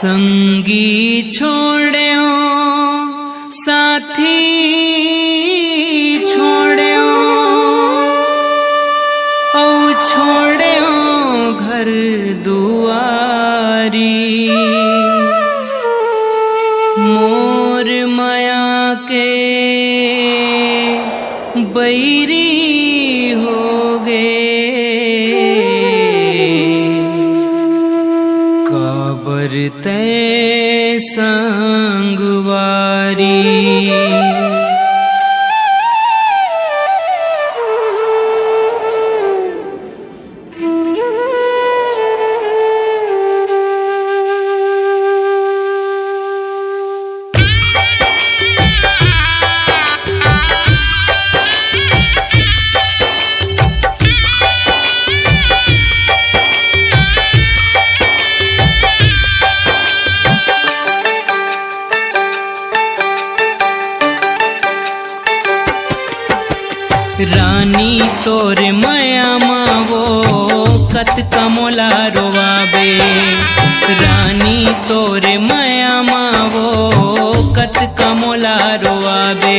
संगी छोड़्यो साथी छोड़्यो औ छोड़्यो घर दुआरी मोर माया के बैरी हो गे काबर ते संगवारी रानी तोर माया मावो कत कमोला रोवाबे रानी तोर माया मावो कत कमोला रोवाबे